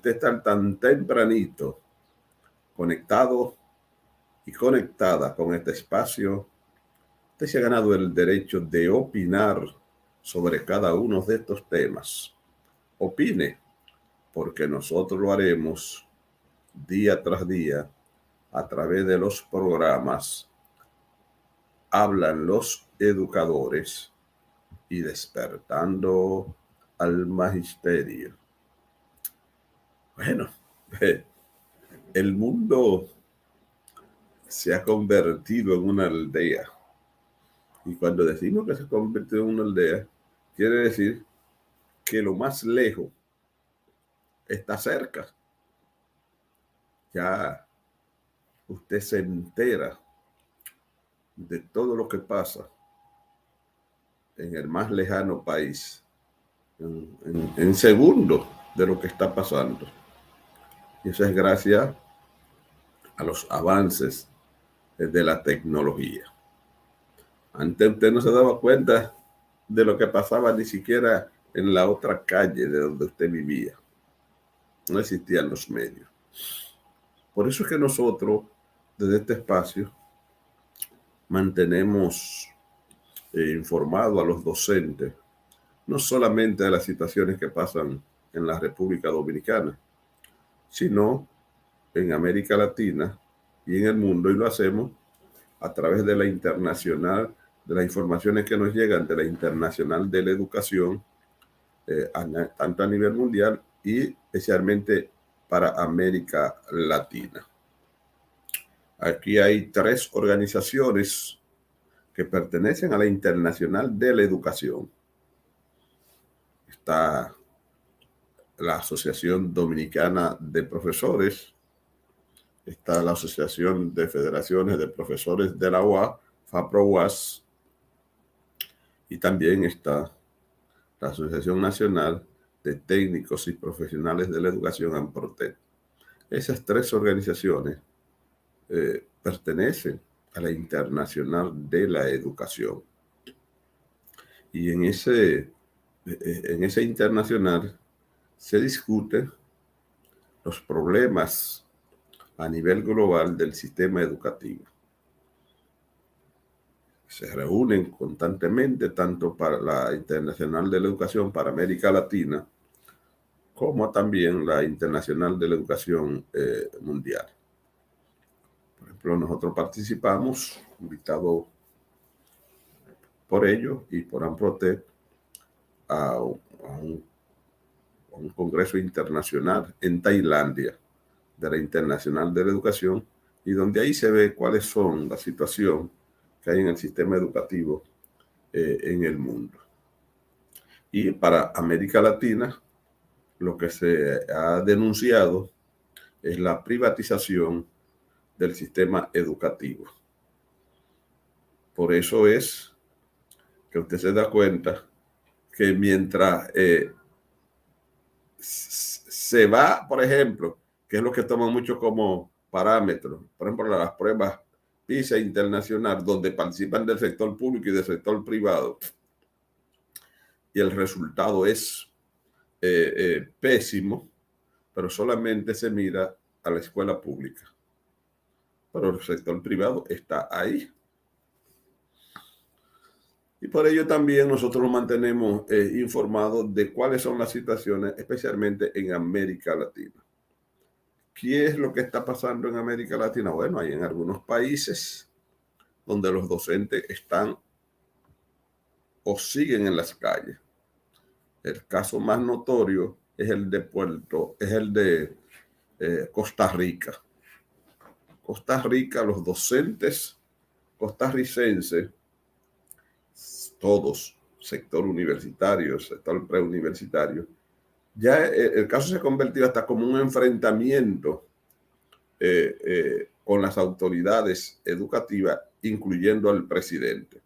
usted estar tan tempranito conectado y conectada con este espacio, usted se ha ganado el derecho de opinar sobre cada uno de estos temas. Opine, porque nosotros lo haremos día tras día a través de los programas Hablan los Educadores y Despertando al Magisterio. Bueno, el mundo se ha convertido en una aldea. Y cuando decimos que se ha convertido en una aldea, quiere decir que lo más lejos está cerca. Ya usted se entera de todo lo que pasa en el más lejano país, en segundos de lo que está pasando. Y eso es gracias a los avances de la tecnología. Antes usted no se daba cuenta de lo que pasaba ni siquiera en la otra calle de donde usted vivía. No existían los medios. Por eso es que nosotros, desde este espacio, mantenemos informado a los docentes, no solamente de las situaciones que pasan en la República Dominicana, sino en América Latina y en el mundo, y lo hacemos a través de la internacional, de las informaciones que nos llegan de la Internacional de la Educación, tanto a nivel mundial y especialmente para América Latina. Aquí hay 3 organizaciones que pertenecen a la Internacional de la Educación. Está la Asociación Dominicana de Profesores, está la Asociación de Federaciones de Profesores de la UA, FAPRO-UAS, y también está la Asociación Nacional de Técnicos y Profesionales de la Educación, ANPROTEC. Esas 3 organizaciones pertenecen a la Internacional de la Educación. Y en esa internacional se discuten los problemas a nivel global del sistema educativo. Se reúnen constantemente tanto para la Internacional de la Educación para América Latina como también la Internacional de la Educación Mundial. Por ejemplo, nosotros participamos, invitados por ellos y por ANPROTEC, a un congreso internacional en Tailandia de la Internacional de la Educación, y donde ahí se ve cuáles son la situación que hay en el sistema educativo en el mundo. Y para América Latina, lo que se ha denunciado es la privatización del sistema educativo. Por eso es que usted se da cuenta que mientras se va, por ejemplo, que es lo que toman mucho como parámetro, por ejemplo, las pruebas PISA internacional, donde participan del sector público y del sector privado, y el resultado es pésimo, pero solamente se mira a la escuela pública. Pero el sector privado está ahí. Y por ello también nosotros nos mantenemos informados de cuáles son las situaciones, especialmente en América Latina. ¿Qué es lo que está pasando en América Latina? Bueno, hay en algunos países donde los docentes están o siguen en las calles. El caso más notorio es el de Costa Rica. Costa Rica, los docentes costarricenses, todos, sector universitario, sector preuniversitario, ya el caso se ha convertido hasta como un enfrentamiento con las autoridades educativas, incluyendo al presidente.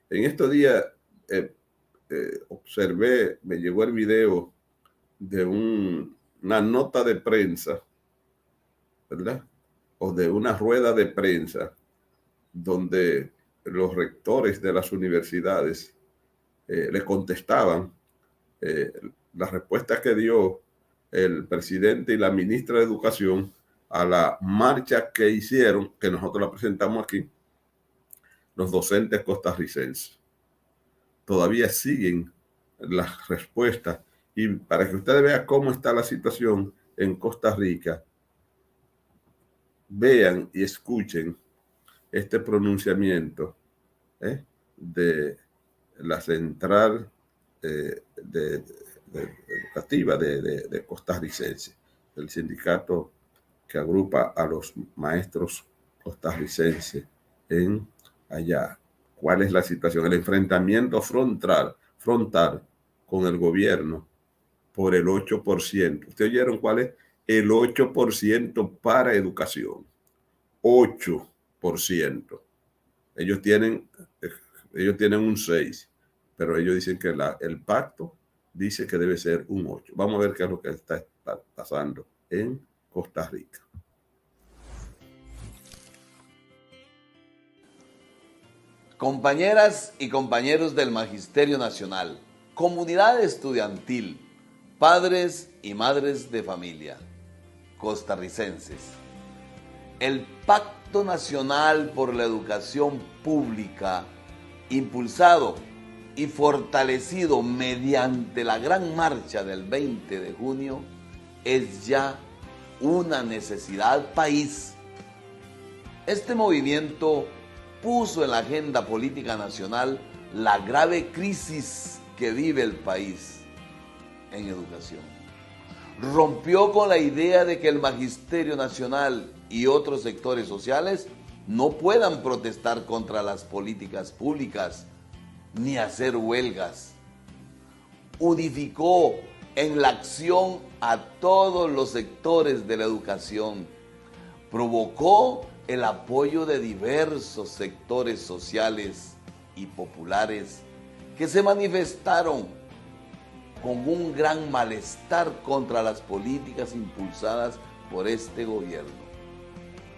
En estos días observé, me llegó el video de una nota de prensa, ¿verdad? O de una rueda de prensa donde los rectores de las universidades le contestaban las respuestas que dio el presidente y la ministra de Educación a la marcha que hicieron, que nosotros la presentamos aquí, los docentes costarricenses. Todavía siguen las respuestas. Y para que ustedes vean cómo está la situación en Costa Rica, vean y escuchen este pronunciamiento de la central educativa de costarricense, el sindicato que agrupa a los maestros costarricenses en allá. ¿Cuál es la situación? El enfrentamiento frontal con el gobierno por el 8%. ¿Ustedes oyeron cuál es? El 8% para educación. 8%. Ellos tienen un 6%, pero ellos dicen que el pacto dice que debe ser un 8%. Vamos a ver qué es lo que está pasando en Costa Rica. Compañeras y compañeros del Magisterio Nacional, comunidad estudiantil, padres y madres de familia, costarricenses. El Pacto Nacional por la Educación Pública, impulsado y fortalecido mediante la gran marcha del 20 de junio, es ya una necesidad país. Este movimiento puso en la agenda política nacional la grave crisis que vive el país en educación. Rompió con la idea de que el Magisterio Nacional y otros sectores sociales no puedan protestar contra las políticas públicas ni hacer huelgas. Unificó en la acción a todos los sectores de la educación. Provocó el apoyo de diversos sectores sociales y populares que se manifestaron con un gran malestar contra las políticas impulsadas por este gobierno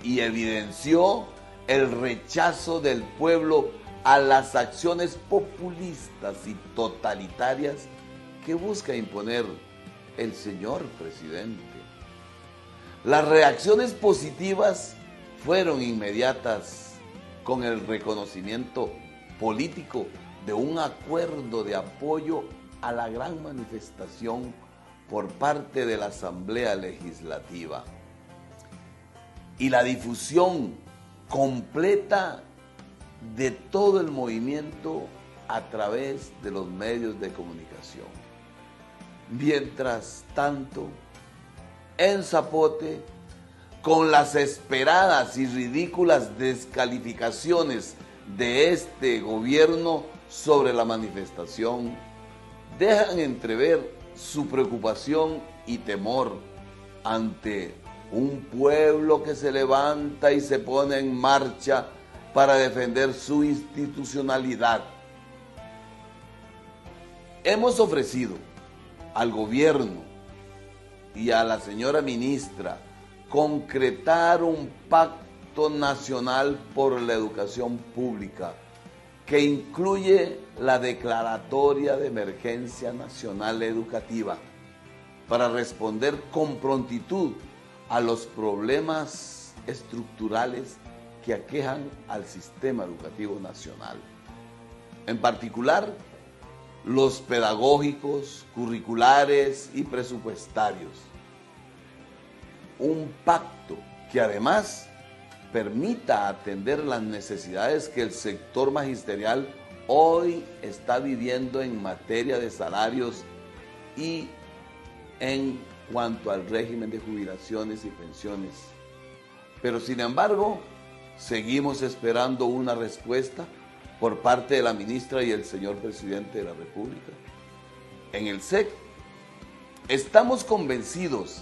y evidenció el rechazo del pueblo a las acciones populistas y totalitarias que busca imponer el señor presidente. Las reacciones positivas fueron inmediatas con el reconocimiento político de un acuerdo de apoyo a la gran manifestación por parte de la Asamblea Legislativa y la difusión completa de todo el movimiento a través de los medios de comunicación. Mientras tanto, en Zapote, con las esperadas y ridículas descalificaciones de este gobierno sobre la manifestación, dejan entrever su preocupación y temor ante un pueblo que se levanta y se pone en marcha para defender su institucionalidad. Hemos ofrecido al gobierno y a la señora ministra concretar un pacto nacional por la educación pública que incluye la declaratoria de emergencia nacional educativa para responder con prontitud a los problemas estructurales que aquejan al sistema educativo nacional. En particular, los pedagógicos, curriculares y presupuestarios. Un pacto que además permita atender las necesidades que el sector magisterial hoy está viviendo en materia de salarios y en cuanto al régimen de jubilaciones y pensiones. Pero sin embargo, seguimos esperando una respuesta por parte de la ministra y el señor presidente de la República. En el SEC estamos convencidos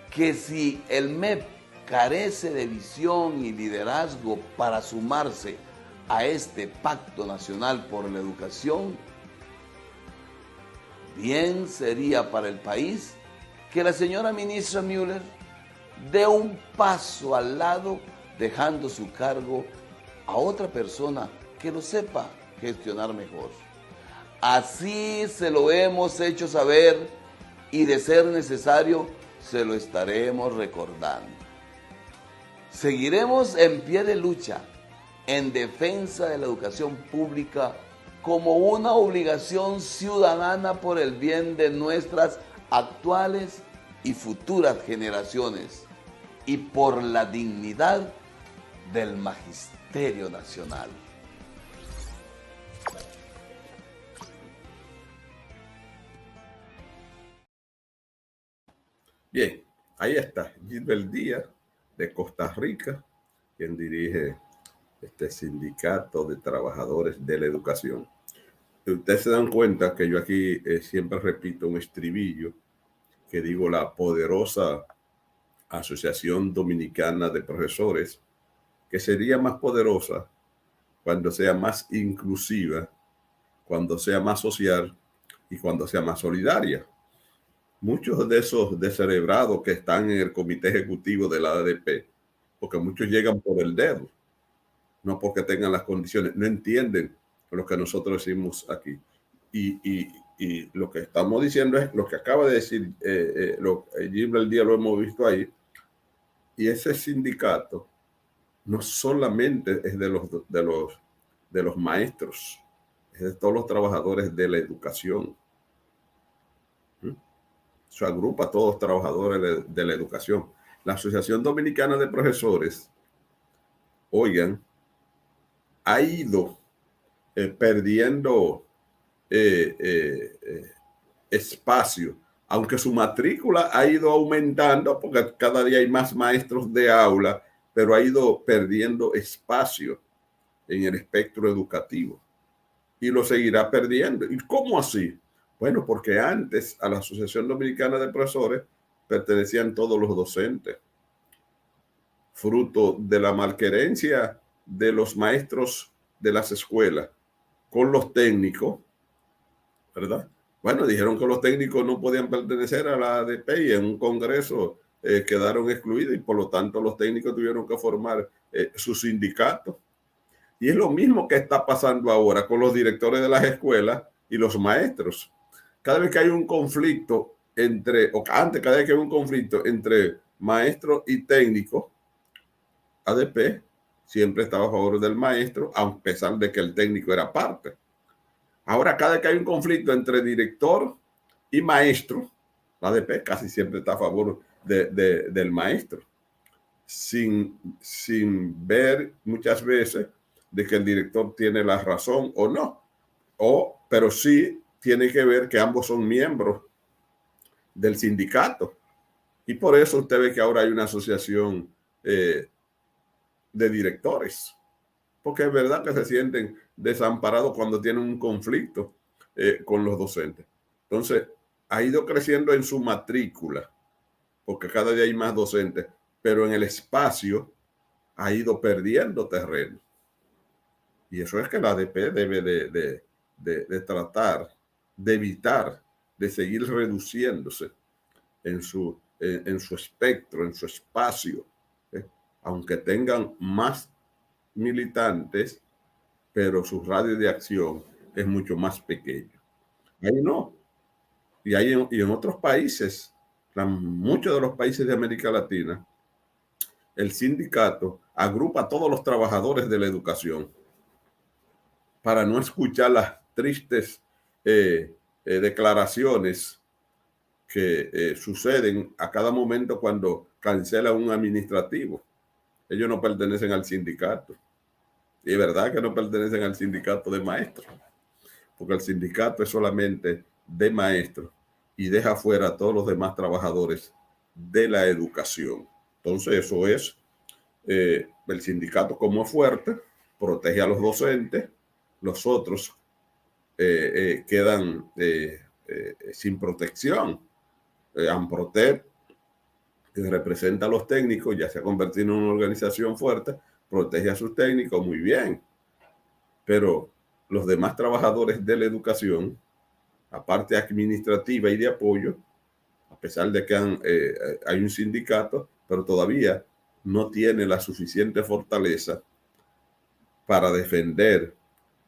que si el MEP carece de visión y liderazgo para sumarse a este pacto nacional por la educación, bien sería para el país que la señora ministra Müller dé un paso al lado, dejando su cargo a otra persona que lo sepa gestionar mejor. Así se lo hemos hecho saber y de ser necesario se lo estaremos recordando. Seguiremos en pie de lucha en defensa de la educación pública como una obligación ciudadana por el bien de nuestras actuales y futuras generaciones y por la dignidad del Magisterio Nacional. Bien, ahí está Gilbert Díaz de Costa Rica, quien dirige este sindicato de trabajadores de la educación. Ustedes se dan cuenta que yo aquí siempre repito un estribillo que digo la poderosa Asociación Dominicana de Profesores, que sería más poderosa cuando sea más inclusiva, cuando sea más social y cuando sea más solidaria. Muchos de esos descerebrados que están en el comité ejecutivo de la ADP, porque muchos llegan por el dedo, no porque tengan las condiciones, no entienden lo que nosotros decimos aquí. Y lo que estamos diciendo es lo que acaba de decir Gilbert Díaz, lo hemos visto ahí, y ese sindicato no solamente es de los maestros, es de todos los trabajadores de la educación. Eso agrupa a todos los trabajadores de la educación. La Asociación Dominicana de Profesores, oigan, ha ido perdiendo espacio, aunque su matrícula ha ido aumentando porque cada día hay más maestros de aula, pero ha ido perdiendo espacio en el espectro educativo y lo seguirá perdiendo. ¿Y cómo así? Bueno, porque antes a la Asociación Dominicana de Profesores pertenecían todos los docentes, fruto de la malquerencia de los maestros de las escuelas con los técnicos, ¿verdad? Bueno, dijeron que los técnicos no podían pertenecer a la ADP y en un congreso quedaron excluidos y por lo tanto los técnicos tuvieron que formar su sindicato. Y es lo mismo que está pasando ahora con los directores de las escuelas y los maestros. Cada vez que hay un conflicto cada vez que hay un conflicto entre maestros y técnicos, ADP siempre estaba a favor del maestro, a pesar de que el técnico era parte. Ahora, cada vez que hay un conflicto entre director y maestro, la ADP casi siempre está a favor del maestro, sin ver muchas veces de que el director tiene la razón o no, pero sí tiene que ver que ambos son miembros del sindicato. Y por eso usted ve que ahora hay una asociación de directores, porque es verdad que se sienten desamparados cuando tienen un conflicto con los docentes. Entonces, ha ido creciendo en su matrícula, porque cada día hay más docentes, pero en el espacio ha ido perdiendo terreno. Y eso es que la ADP debe de tratar, de evitar, de seguir reduciéndose en su espectro, en su espacio, aunque tengan más militantes, pero su radio de acción es mucho más pequeño. Ahí no. Y en otros países, muchos de los países de América Latina, el sindicato agrupa a todos los trabajadores de la educación para no escuchar las tristes declaraciones que suceden a cada momento cuando cancela un administrativo. Ellos no pertenecen al sindicato. Y es verdad que no pertenecen al sindicato de maestros, porque el sindicato es solamente de maestros y deja fuera a todos los demás trabajadores de la educación. Entonces eso es, el sindicato como es fuerte, protege a los docentes, los otros quedan sin protección. AMPROTEP, que representa a los técnicos, ya se ha convertido en una organización fuerte, protege a sus técnicos muy bien, pero los demás trabajadores de la educación, la parte administrativa y de apoyo, a pesar de que hay un sindicato, pero todavía no tiene la suficiente fortaleza para defender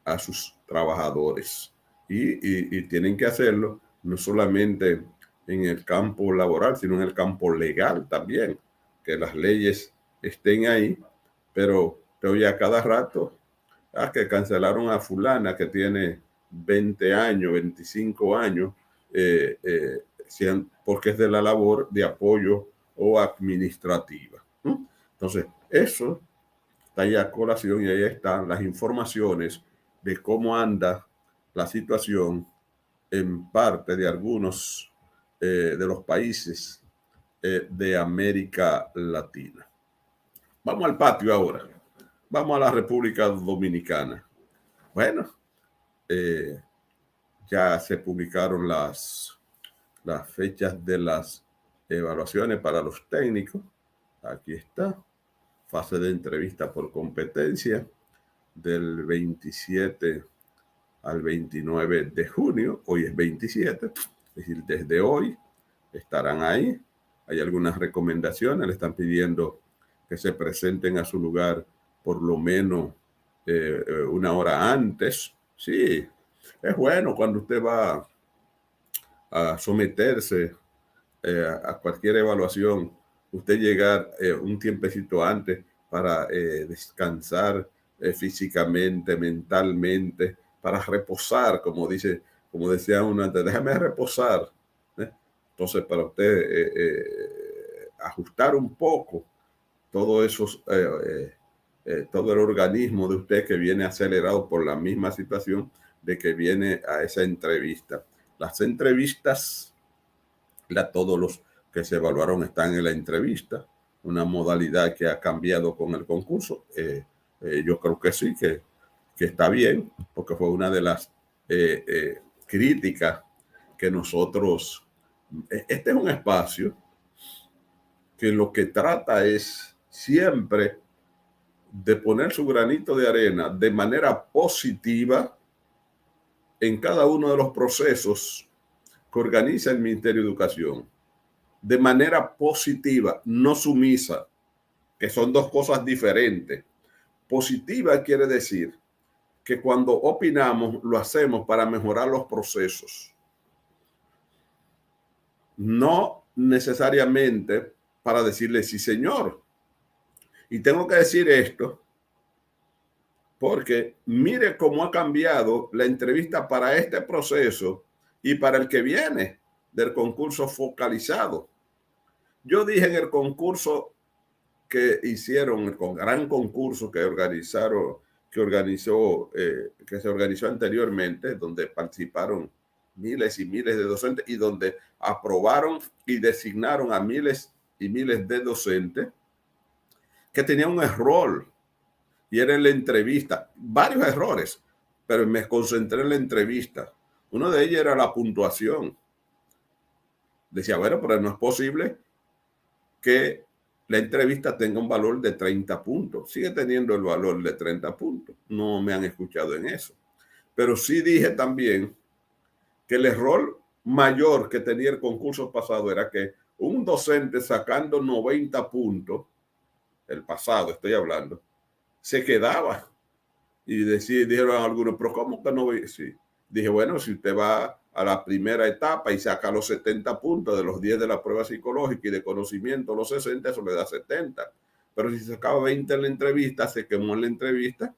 a sus trabajadores. Y tienen que hacerlo no solamente en el campo laboral, sino en el campo legal también, que las leyes estén ahí, pero te oye a cada rato, que cancelaron a fulana que tiene 20 años, 25 años, porque es de la labor de apoyo o administrativa. Entonces, eso está ahí a colación y ahí están las informaciones de cómo anda la situación en parte de algunos de los países de América Latina. Vamos al patio ahora. Vamos a la República Dominicana. Bueno, ya se publicaron las fechas de las evaluaciones para los técnicos. Aquí está. Fase de entrevista por competencia del 27 al 29 de junio. Hoy es 27, es decir, desde hoy estarán ahí. Hay algunas recomendaciones, le están pidiendo que se presenten a su lugar por lo menos una hora antes. Sí, es bueno cuando usted va a someterse a cualquier evaluación, usted llegar un tiempecito antes para descansar físicamente, mentalmente, para reposar, como decía uno antes, déjame reposar. Entonces, para usted ajustar un poco todo esos, todo el organismo de usted que viene acelerado por la misma situación de que viene a esa entrevista. Las entrevistas, todos los que se evaluaron están en la entrevista, una modalidad que ha cambiado con el concurso. Yo creo que sí, que está bien, porque fue una de las críticas que nosotros... Este es un espacio que lo que trata es siempre de poner su granito de arena de manera positiva en cada uno de los procesos que organiza el Ministerio de Educación, de manera positiva, no sumisa, que son dos cosas diferentes. Positiva quiere decir que cuando opinamos lo hacemos para mejorar los procesos, no necesariamente para decirle sí, señor. Y tengo que decir esto porque mire cómo ha cambiado la entrevista para este proceso y para el que viene del concurso focalizado. Yo dije en el concurso que hicieron, el gran concurso que se organizó anteriormente, donde participaron miles y miles de docentes y donde aprobaron y designaron a miles y miles de docentes, que tenían un error y era en la entrevista, varios errores, pero me concentré en la entrevista. Uno de ellos era la puntuación. Decía, bueno, pero no es posible que la entrevista tenga un valor de 30 puntos. Sigue teniendo el valor de 30 puntos. No me han escuchado en eso. Pero sí dije también que el error mayor que tenía el concurso pasado era que un docente sacando 90 puntos, el pasado estoy hablando, se quedaba. Y dijeron algunos, pero ¿cómo que no voy? Sí. Dije, bueno, si usted va a la primera etapa y saca los 70 puntos de los 10 de la prueba psicológica y de conocimiento, los 60, eso le da 70. Pero si sacaba 20 en la entrevista, se quemó en la entrevista,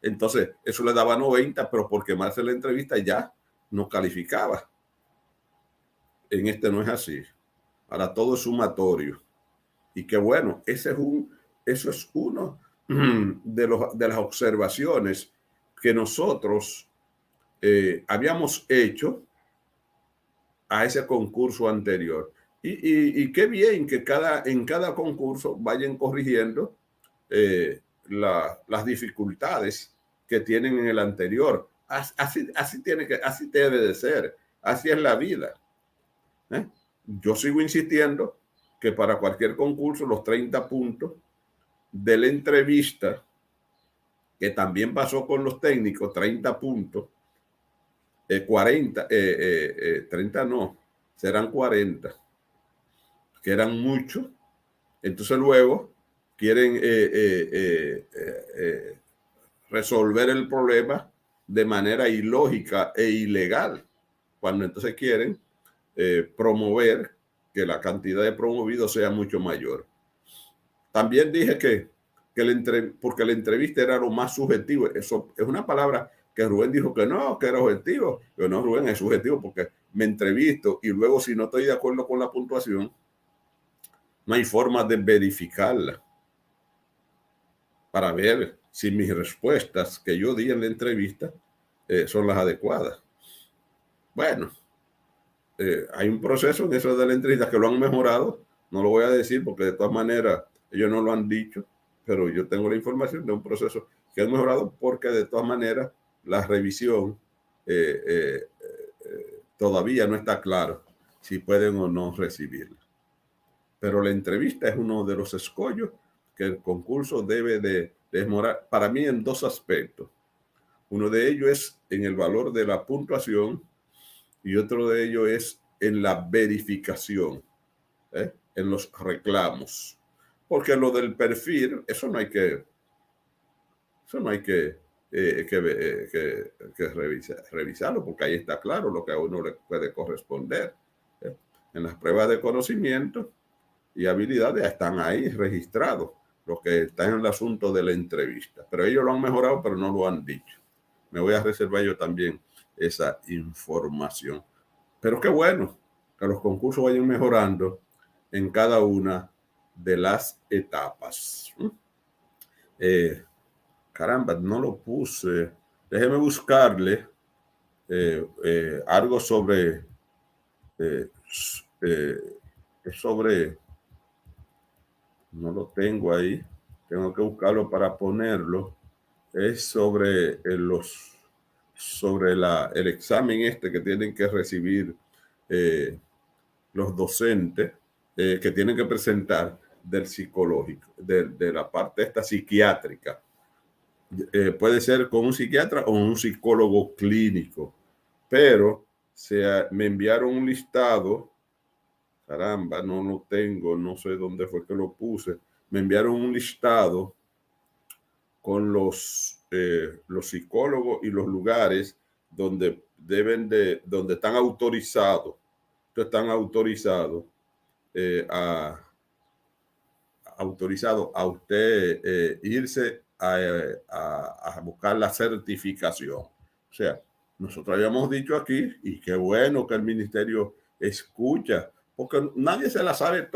entonces eso le daba 90, pero por quemarse en la entrevista ya no calificaba. En este no es así. Ahora todo es sumatorio. Y qué bueno, eso es uno de las observaciones que nosotros habíamos hecho a ese concurso anterior. Y qué bien que en cada concurso vayan corrigiendo las dificultades que tienen en el anterior. Así debe de ser. Así es la vida. Yo sigo insistiendo que para cualquier concurso los 30 puntos de la entrevista, que también pasó con los técnicos, 30 puntos, 30 no, serán 40, que eran muchos. Entonces luego quieren resolver el problema de manera ilógica e ilegal, cuando entonces quieren promover que la cantidad de promovidos sea mucho mayor. También dije porque la entrevista era lo más subjetivo. Eso es una palabra que Rubén dijo que no, que era objetivo. Pero no, Rubén, es subjetivo porque me entrevisto y luego si no estoy de acuerdo con la puntuación, no hay forma de verificarla para ver si mis respuestas que yo di en la entrevista son las adecuadas. Bueno, hay un proceso en eso de la entrevista que lo han mejorado. No lo voy a decir porque de todas maneras ellos no lo han dicho, pero yo tengo la información de un proceso que han mejorado porque de todas maneras la revisión todavía no está claro si pueden o no recibirla. Pero la entrevista es uno de los escollos que el concurso debe de mejorar para mí en dos aspectos. Uno de ellos es en el valor de la puntuación y otro de ellos es en la verificación, en los reclamos. Porque lo del perfil, eso no hay que revisarlo, porque ahí está claro lo que a uno le puede corresponder. En las pruebas de conocimiento y habilidades están ahí registrados, lo que está en el asunto de la entrevista. Pero ellos lo han mejorado, pero no lo han dicho. Me voy a reservar yo también esa información. Pero qué bueno que los concursos vayan mejorando en cada una de las etapas. Caramba, no lo puse. Déjeme buscarle algo sobre no lo tengo ahí, tengo que buscarlo para ponerlo. Es sobre el examen que tienen que recibir los docentes, que tienen que presentar del psicológico, de la parte esta psiquiátrica. Puede ser con un psiquiatra o un psicólogo clínico, pero me enviaron un listado. Caramba, no lo tengo, no sé dónde fue que lo puse. Me enviaron un listado con los psicólogos y los lugares donde donde están autorizados. Están autorizados a usted irse a buscar la certificación. O sea, nosotros habíamos dicho aquí, y qué bueno que el ministerio escucha, porque nadie se la sabe todo.